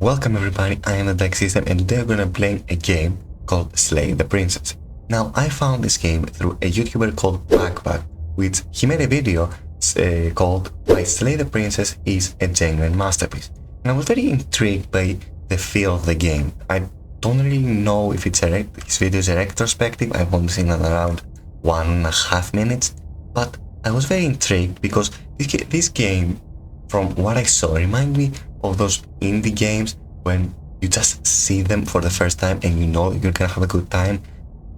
Welcome everybody, I am the Dark System and today we're gonna play a game called Slay the Princess. Now I found this game through a YouTuber called Backpack, which he made a video called Why Slay the Princess is a Genuine Masterpiece. And I was very intrigued by the feel of the game. I don't really know if his video is a retrospective. I've only seen it around 1.5 minutes, but I was very intrigued because this game, from what I saw, reminded me of those indie games when you just see them for the first time and you know you're gonna have a good time,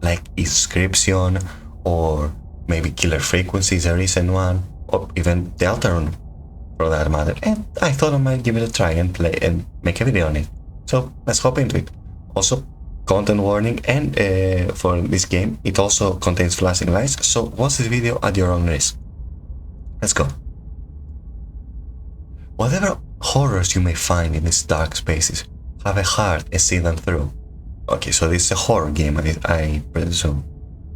like Inscription or maybe Killer Frequency is a recent one, or even Deltarune for that matter. And I thought I might give it a try and play and make a video on it. So let's hop into it. Also, content warning, and for this game it also contains flashing lights, so watch this video at your own risk. Let's go. Whatever horrors you may find in these dark spaces have a heart and see them through. Okay, so this is a horror game, I presume.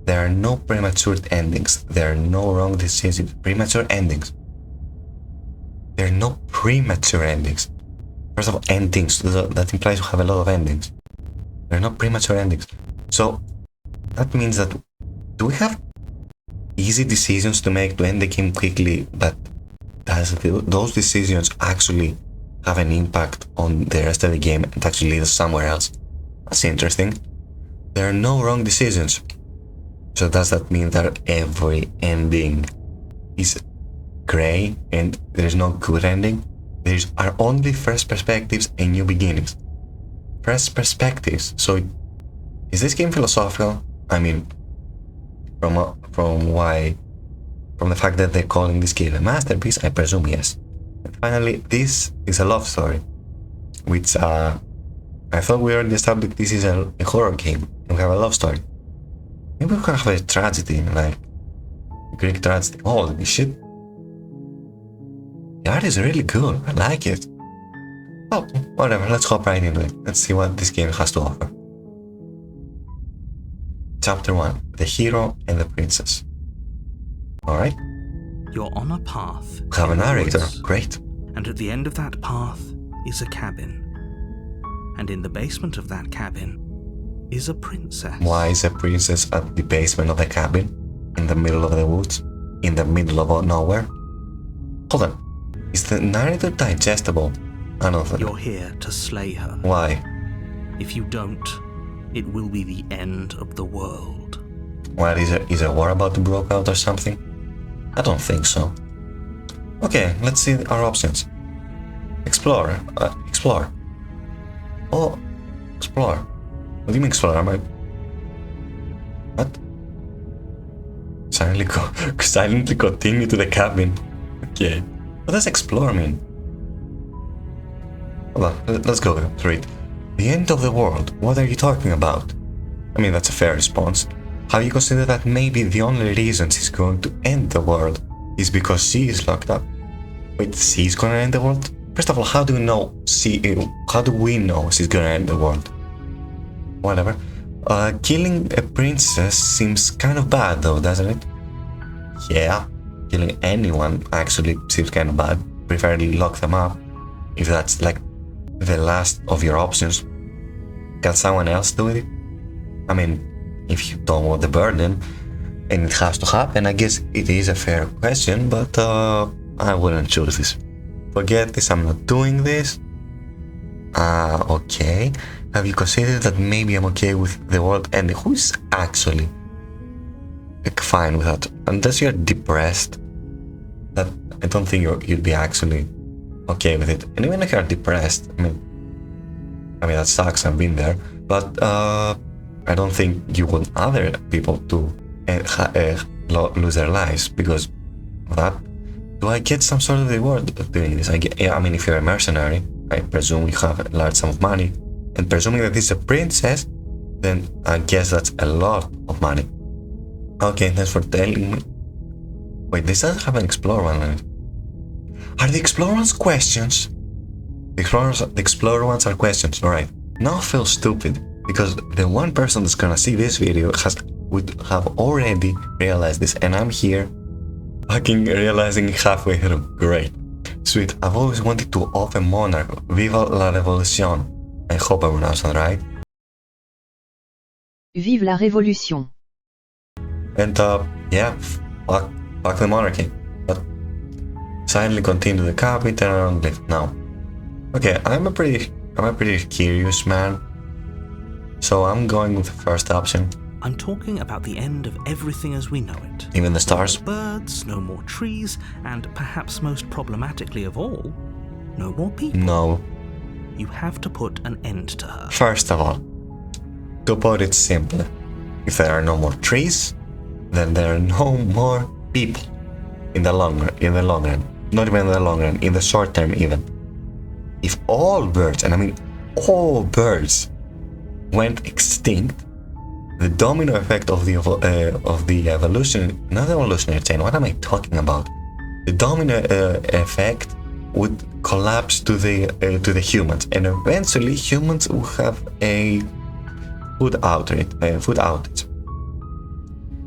There are no premature endings. There are no wrong decisions. Premature endings. There are no premature endings. First of all, endings. That implies you have a lot of endings. There are no premature endings. So that means that, do we have easy decisions to make to end the game quickly, but does those decisions actually have an impact on the rest of the game and actually lead us somewhere else? That's interesting. There are no wrong decisions. So does that mean that every ending is grey and there is no good ending? There are only fresh perspectives and new beginnings. Fresh perspectives. So is this game philosophical? I mean, from the fact that they're calling this game a masterpiece, I presume yes. And finally, this is a love story, which I thought we already established this is a horror game and we have a love story. Maybe we can have a tragedy, like Greek tragedy. Holy shit. The art is really good, I like it. Oh, whatever, let's hop right into it. Let's see what this game has to offer. Chapter 1, The Hero and the Princess. Alright. You're on a path. Have a narrator, great. And at the end of that path is a cabin. And in the basement of that cabin is a princess. Why is a princess at the basement of the cabin? In the middle of the woods? In the middle of nowhere? Hold on. Is the narrator digestible? I don't think. You're here to slay her. Why? If you don't, it will be the end of the world. What, is a war about to break out or something? I don't think so. Okay, let's see our options. Explore. Explore. Oh, explore. What do you mean explore? What? Silently continue to the cabin. Okay. What does explore mean? Hold on, let's go through it. The end of the world. What are you talking about? I mean, that's a fair response. Have you considered that maybe the only reason she's going to end the world is because she is locked up? Wait, she's gonna end the world? First of all, how do we know she's gonna end the world? Whatever. Killing a princess seems kind of bad though, doesn't it? Yeah, killing anyone actually seems kind of bad. Preferably lock them up. If that's like the last of your options, can someone else do it? I mean, if you don't want the burden and it has to happen, I guess it is a fair question, but I wouldn't choose this. Forget this, I'm not doing this. Okay. Have you considered that maybe I'm okay with the world ending? Who is actually fine with that? Unless you're depressed, that I don't think you'd be actually okay with it. And even if you're depressed, I mean that sucks, I've been there, but I don't think you want other people to lose their lives because of that. Do I get some sort of reward doing this? I mean, if you're a mercenary, I presume you have a large sum of money, and presuming that this is a princess, then I guess that's a lot of money. Okay, thanks for telling me. Wait, this doesn't have an Explorer one on it. Are the Explorer ones questions? The Explorer ones are questions, alright. Now I feel stupid, because the one person that's gonna see this video would have already realized this, and I'm here fucking realizing halfway through. Great. Sweet, I've always wanted to off a monarch. Viva la revolution. I hope I pronounced that right. Vive la révolution. And yeah, fuck the monarchy. But silently continue the cabin, turn around and leave. Now. Okay, I'm a pretty curious man. So I'm going with the first option. I'm talking about the end of everything as we know it. Even the stars? No more birds, no more trees, and perhaps most problematically of all, no more people. No. You have to put an end to her. First of all, to put it simply, if there are no more trees, then there are no more people. In the long run. Not even in the long run, in the short term even. If all birds, and I mean all birds, went extinct, the domino effect of the evolutionary chain. What am I talking about? The domino effect would collapse to the humans, and eventually humans will have a food outage.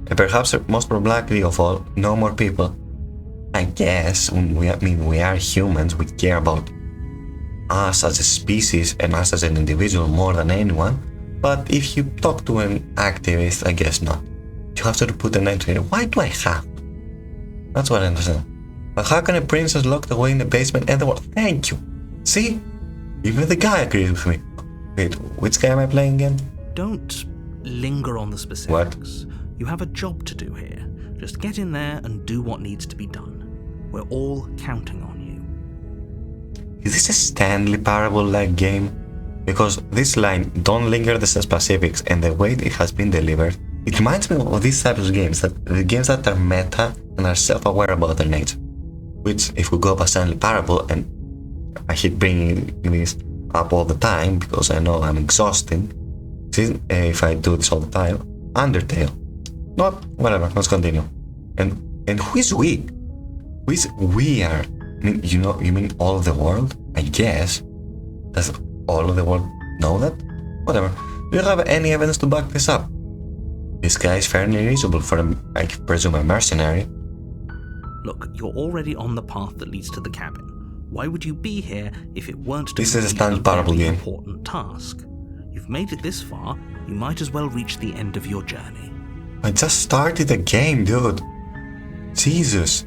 And perhaps most probably of all, no more people. I guess we are humans. We care about us as a species and us as an individual more than anyone. But if you talk to an activist, I guess not. You have to put an end to it. Why do I have to? That's what I understand. But how can a princess locked away in the basement end the world? Thank you. See? Even the guy agrees with me. Wait, which guy am I playing again? Don't linger on the specifics. What? You have a job to do here. Just get in there and do what needs to be done. We're all counting on you. Is this a Stanley Parable-like game? Because this line, don't linger the specifics, and the way it has been delivered, it reminds me of these types of games, the games that are meta and are self-aware about their nature. Which, if we go by Stanley Parable, and I keep bringing this up all the time because I know I'm exhausting, if I do this all the time, Undertale. Not whatever, let's continue. And who is we? Who is we are? I mean, you mean all of the world? I guess. Does all of the world know that? Whatever. Do you have any evidence to back this up? This guy is fairly reasonable for I presume, a mercenary. Look, you're already on the path that leads to the cabin. Why would you be here if it weren't to This is a complete Stanley Parable very game. important task? You've made it this far, you might as well reach the end of your journey. I just started the game, dude. Jesus.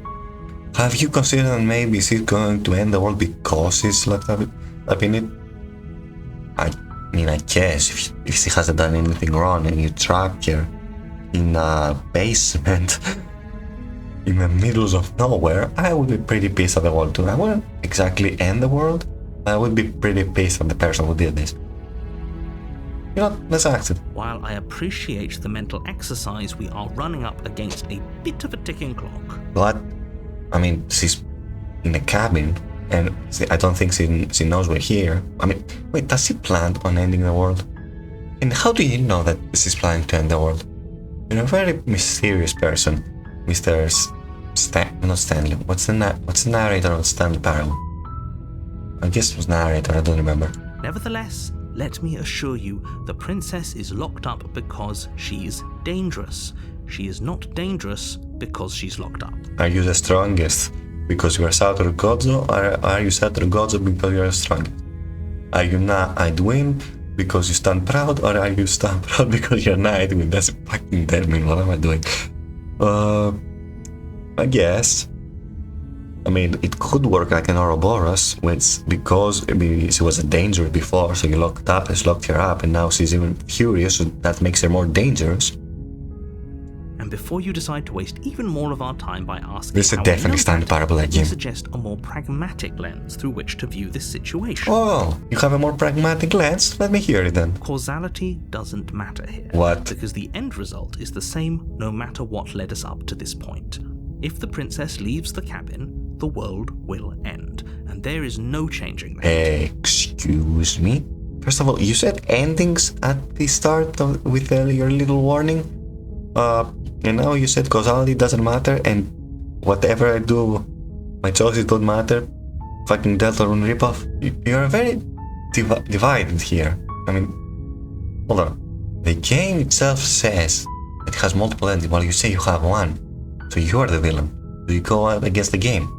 Have you considered that maybe is it going to end the world because he's locked up in it? I mean, I guess if she hasn't done anything wrong and you trapped her in a basement in the middle of nowhere, I would be pretty pissed at the world too. I wouldn't exactly end the world. I would be pretty pissed at the person who did this. You know, let's act it. While I appreciate the mental exercise, we are running up against a bit of a ticking clock. But, I mean, she's in the cabin, and I don't think she knows we're here. I mean, wait, does she plan on ending the world? And how do you know that she's planning to end the world? You're a very mysterious person, Mr. not Stanley. What's the narrator of Stanley Parable? I guess it was narrator, I don't remember. Nevertheless, let me assure you, the princess is locked up because she's dangerous. She is not dangerous because she's locked up. Are you the strongest because you are Satoru Gojo, or are you Satoru Gojo because you are the strongest? Are you Nightwing because you stand proud, or are you stand proud because you're Nightwing? That's fucking tell me, what am I doing? I guess. I mean, it could work like an Ouroboros, which because she was a danger before, so you locked her up, and now she's even furious, so that makes her more dangerous. And before you decide to waste even more of our time by asking This is how we definitely know Stanley that, Parable let me game. suggest a more pragmatic lens through which to view this situation. Oh, you have a more pragmatic lens? Let me hear it then. Causality doesn't matter here. What? Because the end result is the same no matter what led us up to this point. If the princess leaves the cabin, the world will end, and there is no changing that. Excuse me? First of all, you said endings at the start with your little warning. And now you said causality doesn't matter, and whatever I do, my choices don't matter. Fucking Deltarune ripoff. You're very divided here. I mean, hold on. The game itself says it has multiple endings, while you say you have one. So you are the villain. So you go out against the game.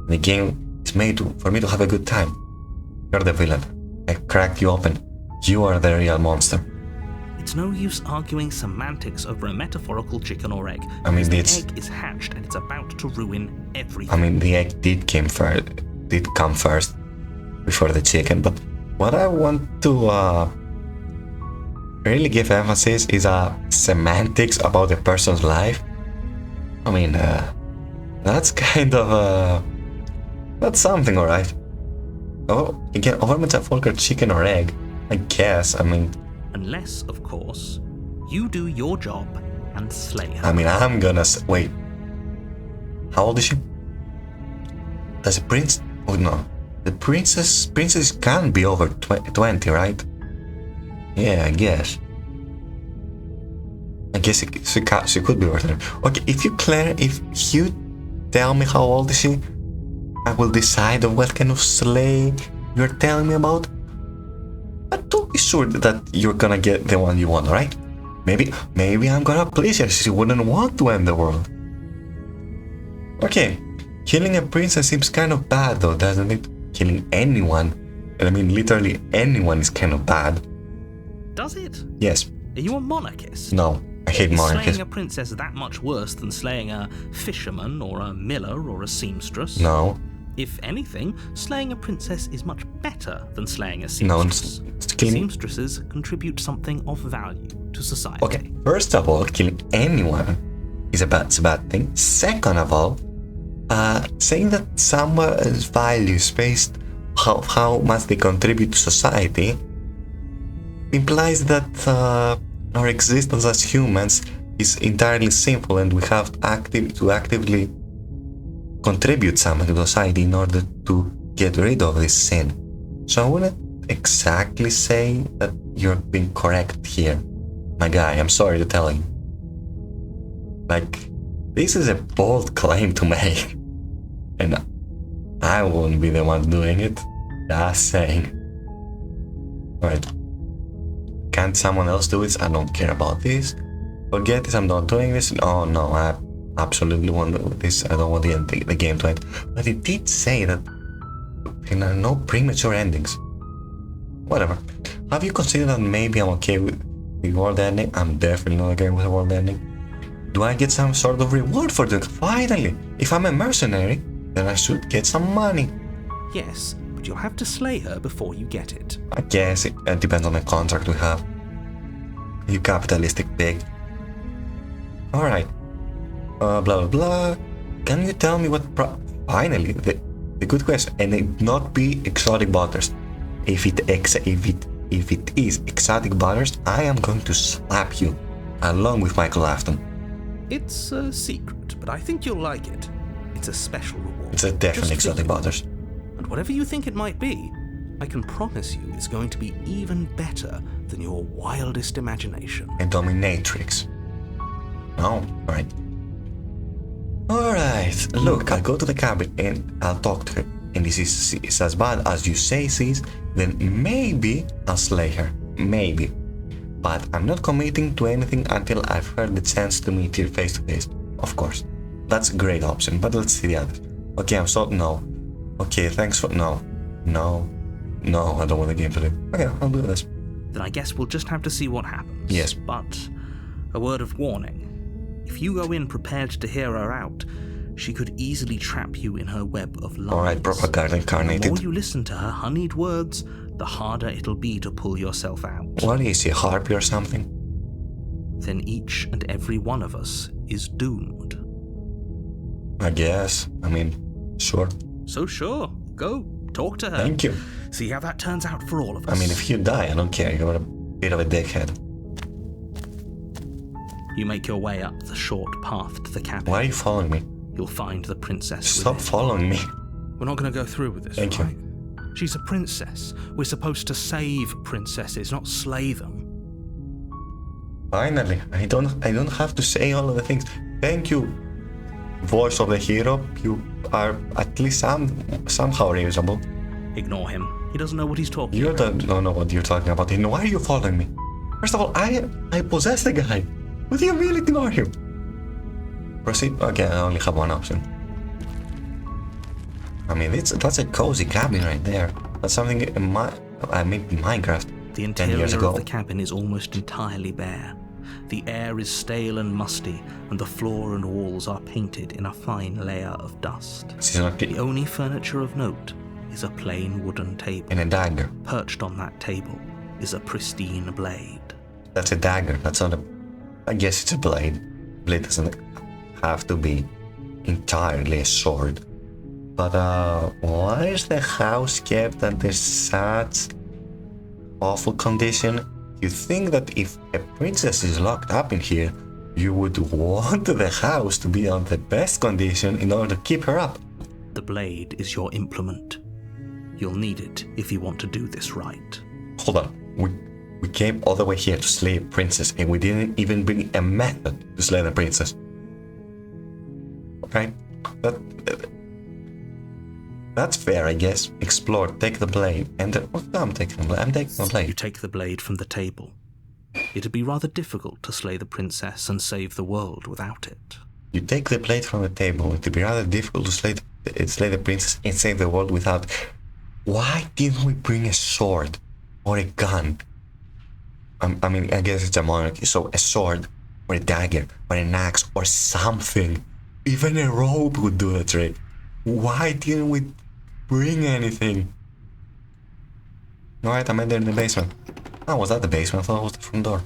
The game It's made for me to have a good time. You're the villain. I cracked you open. You are the real monster. It's no use arguing semantics over a metaphorical chicken or egg. I mean, the it's... egg is hatched and it's about to ruin everything. I mean, the egg did come first before the chicken, but what I want to really give emphasis is semantics about a person's life. I mean, that's kind of that's something, alright. Oh, again, over metaphorical chicken or egg, I guess. I mean, unless, of course, you do your job and slay her. I mean, I'm gonna wait. How old is she? Does the prince? Oh no, the princess can't be over 20, right? Yeah, I guess. She could be over 20. Okay, if you tell me how old is she, I will decide on what kind of slay you're telling me about. But don't be sure that you're gonna get the one you want, right? Maybe I'm gonna please her. She wouldn't want to end the world. Okay, killing a princess seems kind of bad though, doesn't it? Killing anyone, and I mean literally anyone, is kind of bad. Does it? Yes. Are you a monarchist? No, I hate monarchists. Slaying a princess that much worse than slaying a fisherman or a miller or a seamstress? No. If anything, slaying a princess is much better than slaying a seamstress. No, Seamstresses contribute something of value to society. Okay, first of all, killing anyone is a bad thing. Second of all, saying that someone's values based how much they contribute to society implies that our existence as humans is entirely sinful, and we have to actively contribute something to society in order to get rid of this sin. So I wouldn't exactly say that you're being correct here, my guy. I'm sorry to tell you. Like, this is a bold claim to make, and I won't be the one doing it. Just saying. Alright. Can't someone else do this? I don't care about this. Forget this, I'm not doing this. Oh no, I absolutely want to do this. I don't want the game to end. But it did say that there are no premature endings. Whatever. Have you considered that maybe I'm okay with the world ending? I'm definitely not okay with the world ending. Do I get some sort of reward for doing it? Finally! If I'm a mercenary, then I should get some money. Yes, but you'll have to slay her before you get it. I guess it depends on the contract we have. You capitalistic pig. Alright. Blah blah blah. Can you tell me what finally, the good question, and it not be exotic butters. If it is exotic butters, I am going to slap you, along with Michael Afton. It's a secret, but I think you'll like it. It's a special reward. It's a definitely exotic butters. And whatever you think it might be, I can promise you it's going to be even better than your wildest imagination. A dominatrix. Oh, alright. Alright, look, I'll go to the cabin and I'll talk to her. And if it's as bad as you say it is, then maybe I'll slay her. Maybe. But I'm not committing to anything until I've had the chance to meet her face to face. Of course. That's a great option, but let's see the others. Okay, I'm so no. Okay, thanks for no. No, I don't want the game to do. Okay, I'll do this. Then I guess we'll just have to see what happens. Yes. But a word of warning. If you go in prepared to hear her out, she could easily trap you in her web of lies. Alright, propaganda incarnated. The more you listen to her honeyed words, the harder it'll be to pull yourself out. What is she, a harpy or something? Then each and every one of us is doomed. I guess. I mean, sure. So sure, go, talk to her. Thank you. See how that turns out for all of us. I mean, if you die, I don't care. You're a bit of a dickhead. You make your way up the short path to the cabin. Why are you following me? You'll find the princess. Stop within. following me. We're not going to go through with this, Thank right? you. She's a princess. We're supposed to save princesses, not slay them. Finally, I don't have to say all of the things. Thank you, voice of the hero. You are at least somehow reasonable. Ignore him. He doesn't know what he's talking You about. don't know what you're talking about. Then why are you following me? First of all, I possess the guy. What do you mean ignore him? Proceed. Okay, I only have one option. I mean, that's a cozy cabin right there. That's something I made in Minecraft The 10 years interior ago. of the cabin is almost entirely bare. The air is stale and musty, and the floor and walls are painted in a fine layer of dust. This is not The only furniture of note is a plain wooden table. and a dagger. Perched on that table is a pristine blade. That's a dagger. That's not a. I guess it's a blade. Blade doesn't have to be entirely a sword. But why is the house kept under such awful condition? You think that if a princess is locked up in here, you would want the house to be on the best condition in order to keep her up. The blade is your implement. You'll need it if you want to do this right. Hold on. We came all the way here to slay a princess, and we didn't even bring a method to slay the princess. Okay? That's fair, I guess. Explore, take the blade, and I'm taking the blade. I'm taking the You blade. take the blade from the table. It'd be rather difficult to slay the princess and save the world without it. You take the blade from the table. It'd be rather difficult to slay the princess and save the world without. Why didn't we bring a sword or a gun? I mean, I guess it's a monarchy, so a sword or a dagger or an axe or something. Even a rope would do the trick. Why didn't we bring anything? Alright, I'm entering the basement. Oh, was that the basement? I thought it was the front door.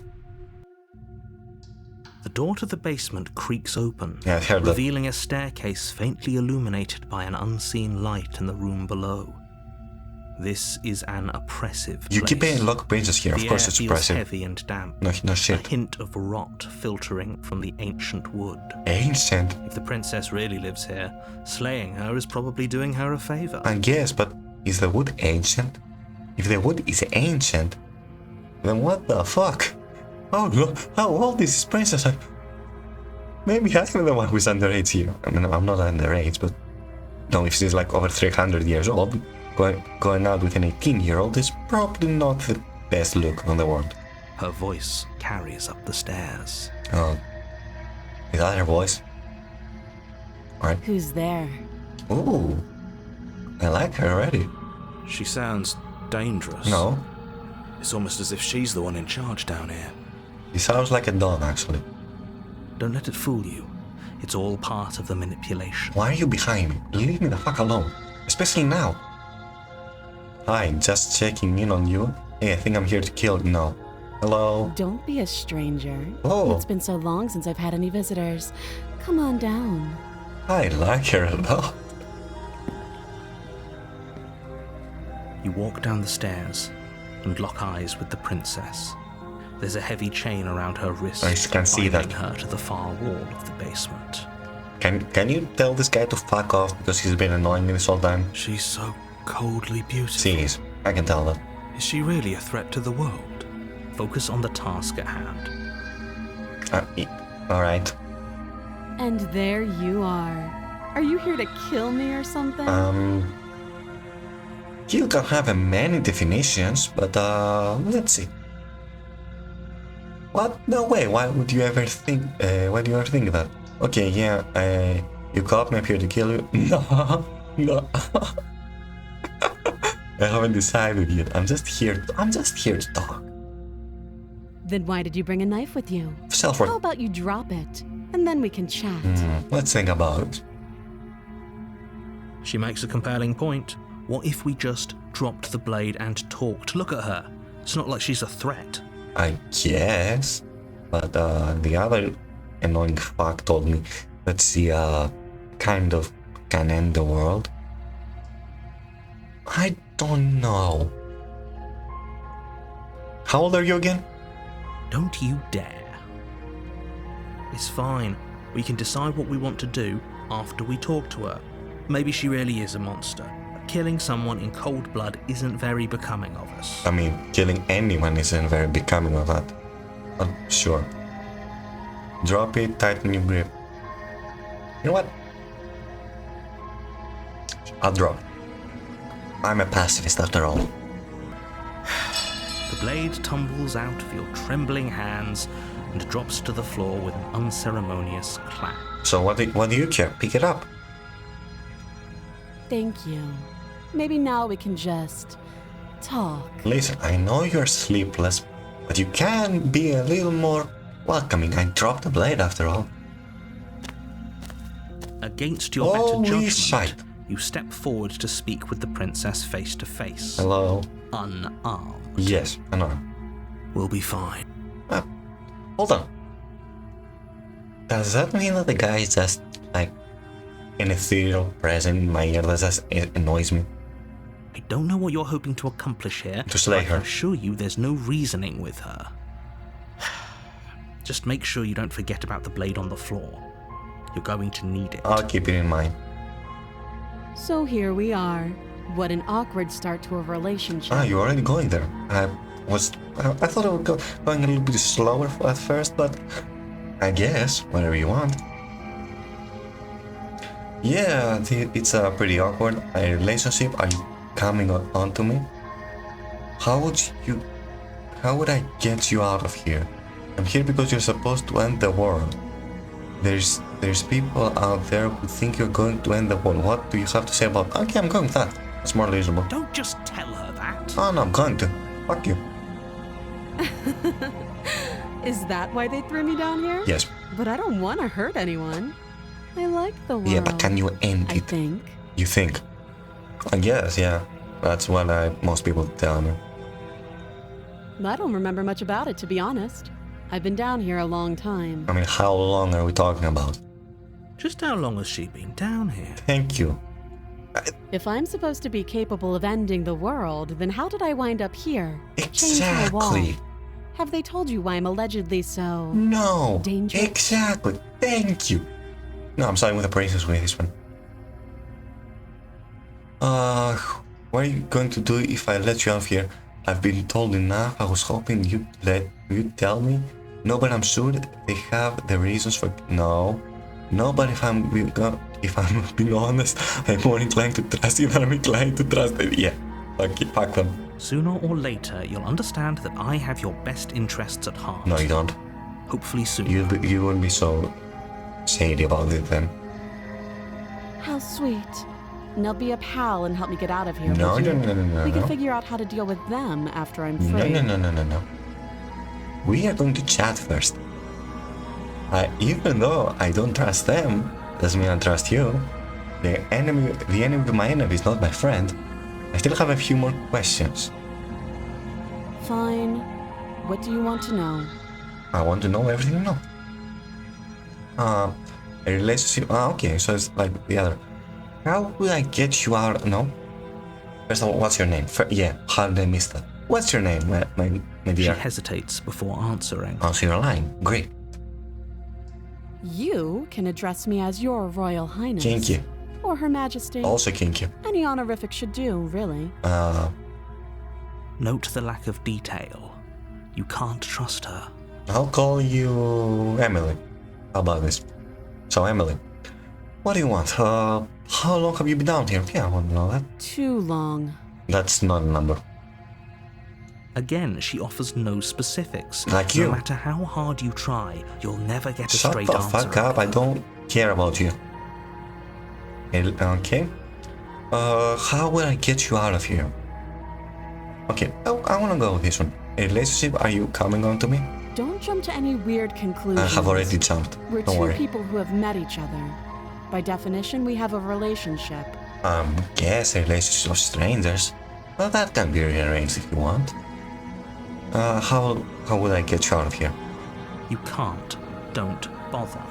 The door to the basement creaks open, Yeah, I heard that. revealing a staircase faintly illuminated by an unseen light in the room below. This is an oppressive You place. keep a lock princess here, of The course air it's feels oppressive. heavy and damp. No A shit. hint of rot filtering from the ancient wood. Ancient? If the princess really lives here, slaying her is probably doing her a favor. I guess, but is the wood ancient? If the wood is ancient, then what the fuck? Oh no, how old is this princess? Maybe I'm the one who's underage here. I mean, I'm not underage, but no, if she's like over 300 years old, going out with an 18-year-old is probably not the best look on the world. Her voice carries up the stairs. Oh, is that her voice? Alright. Who's there? Ooh, I like her already. She sounds dangerous. No, It's almost as if she's the one in charge down here. he sounds like a dog actually. Don't let it fool you. It's all part of the manipulation. Why are you behind me? Leave me the fuck alone. Especially now. Hi, just checking in on you. Hey, I think I'm here to kill you now. Hello? Don't be a stranger. Oh. It's been so long since I've had any visitors. Come on down. I like her a lot. You walk down the stairs and lock eyes with the princess. There's a heavy chain around her wrist, I can see that. binding her to the far wall of the basement. Can you tell this guy to fuck off because he's been annoying me this whole time? She's so coldly beautiful. Jeez, I can tell that. Is she really a threat to the world? Focus on the task at hand. Alright. And there you are. Are you here to kill me or something? Kill can have many definitions, but let's see. What? No way, why would you ever think that? Okay, yeah, you caught me, I'm here to kill you. No, no. I haven't decided yet. I'm just here to talk. Then why did you bring a knife with you? How Self-worth. about you drop it, and then we can chat? Let's think about it. She makes a compelling point. What if we just dropped the blade and talked? Look at her. It's not like she's a threat. I guess, but the other annoying fuck told me that she kind of can end the world. I don't know. How old are you again? Don't you dare. It's fine. We can decide what we want to do after we talk to her. Maybe she really is a monster. Killing someone in cold blood isn't very becoming of us. I mean, killing anyone isn't very becoming of that. But sure. Drop it, tighten your grip. You know what? I'll drop. I'm a pacifist after all. The blade tumbles out of your trembling hands and drops to the floor with an unceremonious clap. So what do you care? Pick it up. Thank you. Maybe now we can just talk. Listen, I know you're sleepless, but you can be a little more welcoming. I dropped the blade after all. Against your better Holy judgment, shite. you step forward to speak with the princess face to face. Hello? Unarmed. Yes, I know. We'll be fine. Hold on. Does that mean that the guy is just like an ethereal presence in my ear that just annoys me? I don't know what you're hoping to accomplish here. To slay but I her. can assure you there's no reasoning with her. Just make sure you don't forget about the blade on the floor. You're going to need it. I'll keep it in mind. So here we are. What an awkward start to a relationship. Ah, you're already going there. I thought I would go going a little bit slower at first, but I guess whatever you want. Yeah, it's a pretty awkward relationship. Are you coming on to me? How would I get you out of here? I'm here because you're supposed to end the world. There's people out there who think you're going to end the world. What do you have to say about? Okay, I'm going with that. That's more reasonable. Don't just tell her that. Oh no, I'm going to. Fuck you. Is that why they threw me down here? Yes. But I don't want to hurt anyone. I like the world. Yeah, but can you end I it? think. You think? I guess, yeah. That's what most people tell me. I don't remember much about it, to be honest. I've been down here a long time. I mean, how long are we talking about? Just how long has she been down here? Thank you. If I'm supposed to be capable of ending the world, then how did I wind up here? Chained to a wall? Exactly. Have they told you why I'm allegedly so... No. Dangerous? Exactly. Thank you. No, I'm siding with the princess with this one. What are you going to do if I let you out of here? I've been told enough. I was hoping you'd tell me. No, but I'm sure they have the reasons for... No. No, but if I'm being honest, I'm more inclined to trust you than I'm inclined to trust it. Yeah. Fuck them. Sooner or later, you'll understand that I have your best interests at heart. No, you don't. Hopefully soon. You wouldn't be so shady about it then. How sweet. And they'll be a pal and help me get out of here. No, would you? no. We can figure out how to deal with them after I'm No, free. no. We are going to chat first. Even though I don't trust them, doesn't mean I trust you. The enemy of my enemy is not my friend. I still have a few more questions. Fine. What do you want to know? I want to know everything you know. A relationship. Okay, so it's like the other. How would I get you out? No. First of all, what's your name? How did I miss that? What's your name, my She dear? hesitates before answering. Oh, so you're lying. Great. You can address me as your Royal Highness. Kinky. Or Her Majesty. Also kinky. Any honorific should do, really. Note the lack of detail. You can't trust her. I'll call you Emily. How about this? So, Emily, what do you want? How long have you been down here? Yeah, I want to know that. Too long. That's not a number. Again, she offers no specifics. Like you. No matter how hard you try, you'll never get a Shut straight the answer. fuck up. I don't care about you. Okay. How will I get you out of here? Okay, I want to go with this one. A relationship, are you coming on to me? Don't jump to any weird conclusions. I have already jumped. We're Don't two worry. people who have met each other. By definition, we have a relationship. Guess a relationship of strangers. Well, that can be rearranged if you want. How would I get you out of here? You can't. Don't bother.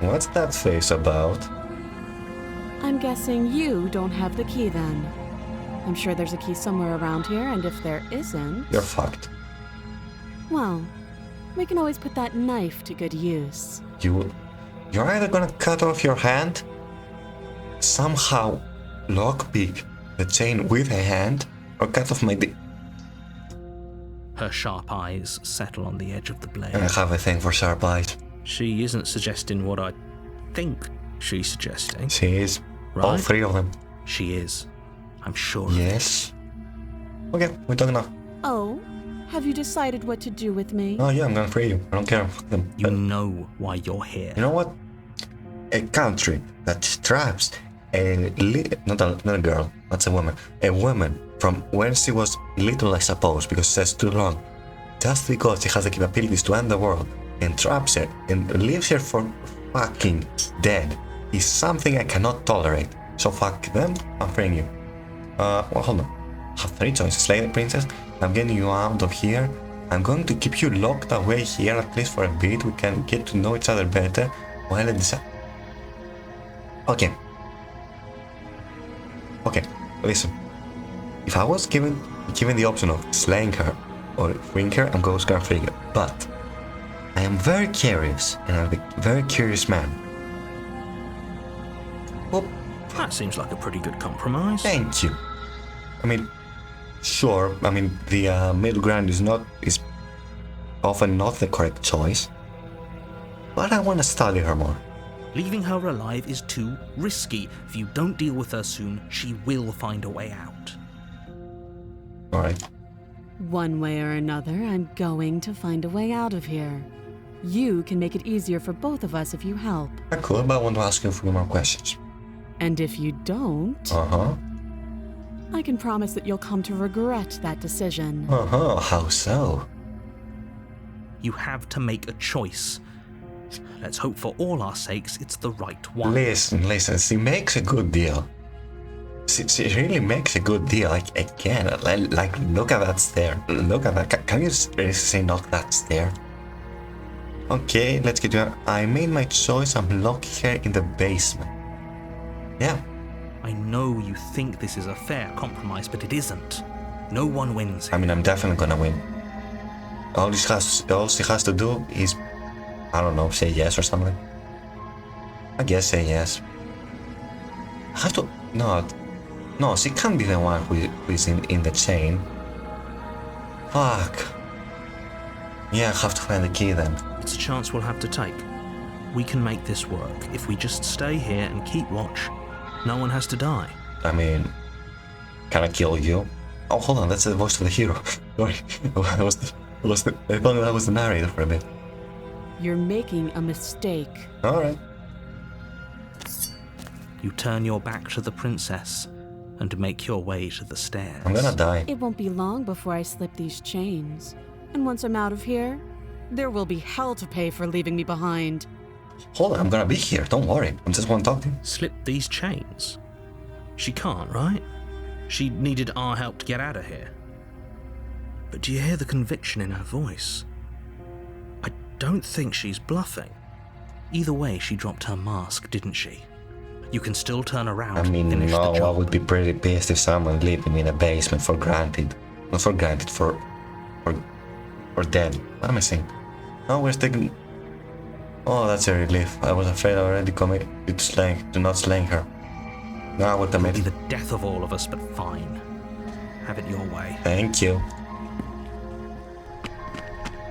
What's that face about? I'm guessing you don't have the key then. I'm sure there's a key somewhere around here, and if there isn't... You're fucked. Well, we can always put that knife to good use. You're either gonna cut off your hand, somehow lockpick the chain with a hand, or cut off my dick. Her sharp eyes settle on the edge of the blade. I have a thing for sharp eyes. She isn't suggesting what I think she's suggesting. She is. Right. All three of them. She is. I'm sure. of it. Yes. Okay, we're talking now. Oh, have you decided what to do with me? Oh yeah, I'm gonna free you. I don't care. Fuck them. You know why you're here. You know what? A country that traps not a girl, that's a woman. A woman from when she was little, I suppose, because she says too long. Just because she has the capabilities to end the world and traps her and leaves her for fucking dead is something I cannot tolerate. So fuck them, I'm freeing you. Well, hold on. I have 3 choices. Slay the princess, I'm getting you out of here. I'm going to keep you locked away here at least for a bit. We can get to know each other better while I decide. Okay, listen. If I was given the option of slaying her or freeing her, I'm going to free her. But I am very curious, and I'm a very curious man. Well, That seems like a pretty good compromise. thank you. I mean, sure. I mean, the middle ground is often not the correct choice. But I want to study her more. Leaving her alive is too risky. If you don't deal with her soon, she will find a way out. All right. One way or another, I'm going to find a way out of here. You can make it easier for both of us if you help. I could, but I want to ask you a few more questions. And if you don't, I can promise that you'll come to regret that decision. How so? You have to make a choice. Let's hope for all our sakes it's the right one. Listen, she makes a good deal. She really makes a good deal. Like, again, like look at that stair. Look at that. Can you really say not that stair? Okay, let's get to it. I made my choice. I'm locking her in the basement. Yeah. I know you think this is a fair compromise, but it isn't. No one wins here. I mean, I'm definitely gonna win. All she has to do is, I don't know, say yes or something. I guess say yes. I have to... No, she can't be the one who is in the chain. Fuck. Yeah, I have to find the key then. It's a chance we'll have to take. We can make this work. If we just stay here and keep watch, no one has to die. I mean, can I kill you? Oh, hold on, that's the voice of the hero. Sorry, I thought that was the narrator for a bit. You're making a mistake. Alright. You turn your back to the princess and make your way to the stairs. I'm gonna die. It won't be long before I slip these chains. And once I'm out of here, there will be hell to pay for leaving me behind. Hold on, I'm gonna be here, don't worry. I just want to talk to you. Slip these chains? She can't, right? She needed our help to get out of here. But do you hear the conviction in her voice? I don't think she's bluffing. Either way, she dropped her mask, didn't she? You can still turn around I mean, and finish the no, I job. would be pretty pissed if someone leaving me in a basement for granted. Not for granted, for dead. What am I saying? Oh, we're taking... Oh, that's a relief. I was afraid I already committed to not slaying her. Now I would It'll admit... be the death of all of us, but fine. Have it your way. Thank you.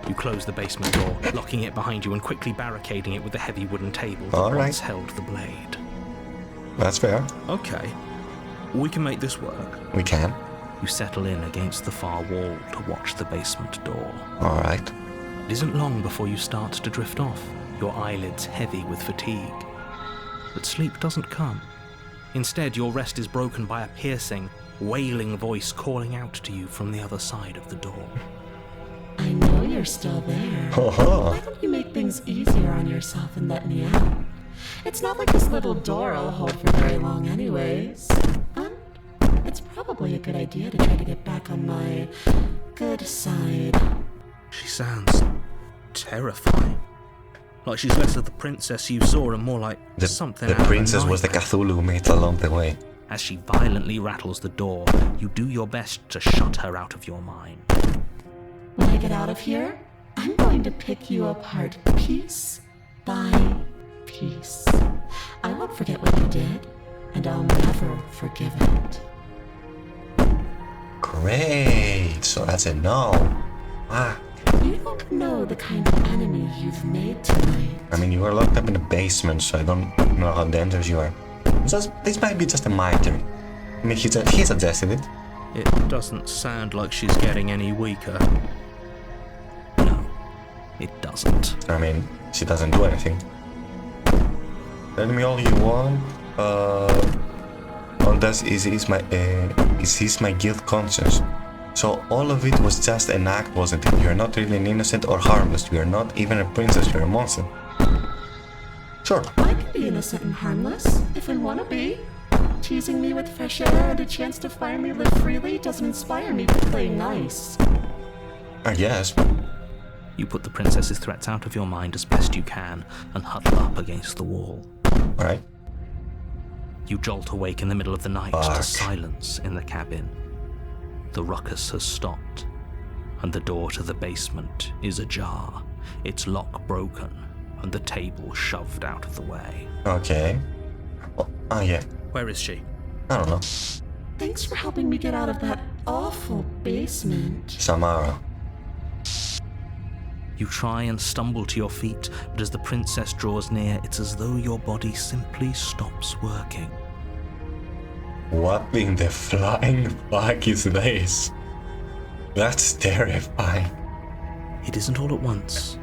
You close the basement door, locking it behind you and quickly barricading it with the heavy wooden table that All right. once held the blade. That's fair. Okay, we can make this work. We can. You settle in against the far wall to watch the basement door. Alright. It isn't long before you start to drift off, your eyelids heavy with fatigue. But sleep doesn't come. Instead, your rest is broken by a piercing, wailing voice calling out to you from the other side of the door. I know you're still there. Haha. Why don't you make things easier on yourself and let me out? It's not like this little door will hold for very long anyways. And it's probably a good idea to try to get back on my good side. She sounds terrifying. Like she's less of the princess you saw and more like something The out of a princess was the nightmare. Cthulhu we met along the way. As she violently rattles the door, you do your best to shut her out of your mind. When I get out of here, I'm going to pick you apart piece by piece. I won't forget what you did, and I'll never forgive it. Great. So that's a no. Ah. You don't know the kind of enemy you've made tonight. I mean, you were locked up in a basement, so I don't know how dangerous you are. This might be just a minor. I mean, he suggested it. It doesn't sound like she's getting any weaker. No, it doesn't. I mean, she doesn't do anything. Tell me all you want. all does is ease my guilt conscience. So all of it was just an act, wasn't it? You're not really an innocent or harmless. You're not even a princess. You're a monster. Sure. I can be innocent and harmless, if I want to be. Teasing me with fresh air and a chance to finally live freely doesn't inspire me to play nice. I guess. You put the princess's threats out of your mind as best you can and huddle up against the wall. Alright. You jolt awake in the middle of the night Fuck. to silence in the cabin. The ruckus has stopped, and the door to the basement is ajar, its lock broken, and the table shoved out of the way. Okay. Oh, yeah. Where is she? I don't know. Thanks for helping me get out of that awful basement. Samara. You try and stumble to your feet, but as the princess draws near, it's as though your body simply stops working. What in the flying fuck is this? That's terrifying. It isn't all at once.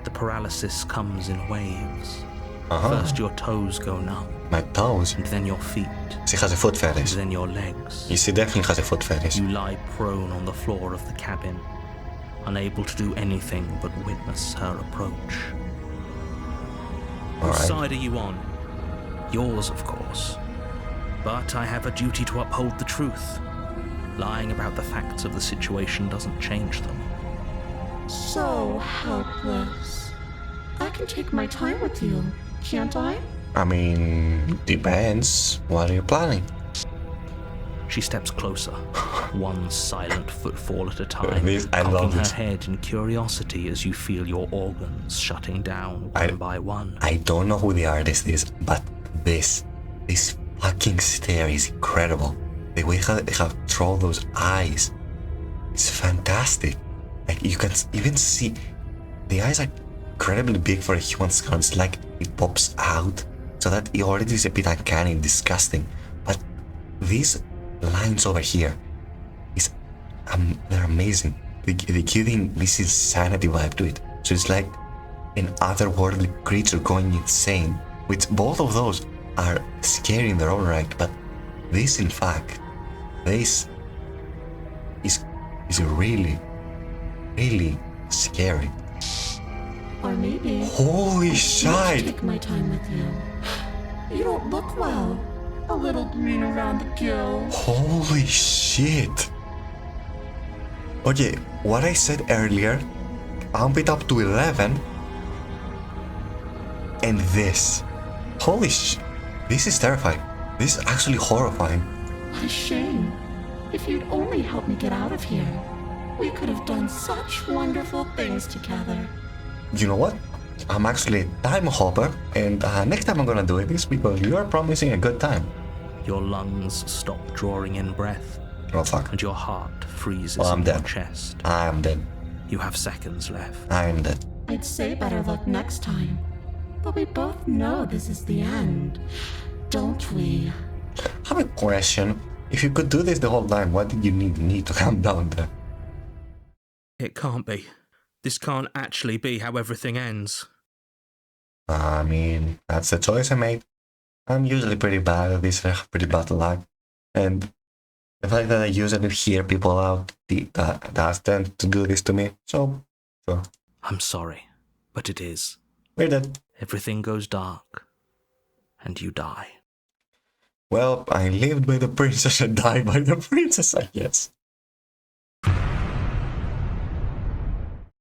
The paralysis comes in waves. Uh-huh. First your toes go numb, My toes. and then your feet, She has a foot and fetish. then your legs. She definitely has a foot fetish. You lie prone on the floor of the cabin, unable to do anything but witness her approach. Whose Alright. side are you on? Yours, of course. But I have a duty to uphold the truth. Lying about the facts of the situation doesn't change them. So helpless. I can take my time with you, can't I? I mean, depends. What are you planning? She steps closer, one silent footfall at a time, I cocking love her this. head in curiosity as you feel your organs shutting down one by one. I don't know who the artist is, but this fucking stare is incredible. The way how they have drawn those eyes, it's fantastic. Like you can even see the eyes are incredibly big for a human skull. It's like it pops out, so that it already is a bit uncanny and disgusting. But these lines over here is they're amazing. They're giving this insanity vibe to it. So it's like an otherworldly creature going insane, which both of those are scary in their own right, but this in fact, this is really, really scary. Or maybe Holy I'll shit! take my time with you. You don't look well. A little green around the gills. Holy shit! Okay, what I said earlier, bump it up to 11, and this. Holy sh... This is terrifying. This is actually horrifying. What a shame. If you'd only helped me get out of here, we could have done such wonderful things together. You know what? I'm actually a time hopper, and next time I'm gonna do this because you're promising a good time. Your lungs stop drawing in breath, Oh fuck. and your heart freezes Oh, I'm in your dead. chest. I am dead. You have seconds left. I am dead. I'd say better luck next time. But we both know this is the end, don't we? I have a question. If you could do this the whole time, why did you need to calm down there? It can't be. This can't actually be how everything ends. I mean, that's the choice I made. I'm usually pretty bad at this, I have pretty bad luck. And the fact that I usually hear people out, does tend to do this to me. So, I'm sorry, but it is. we're dead. Everything goes dark, and you die. Well, I lived by the princess and died by the princess, I guess.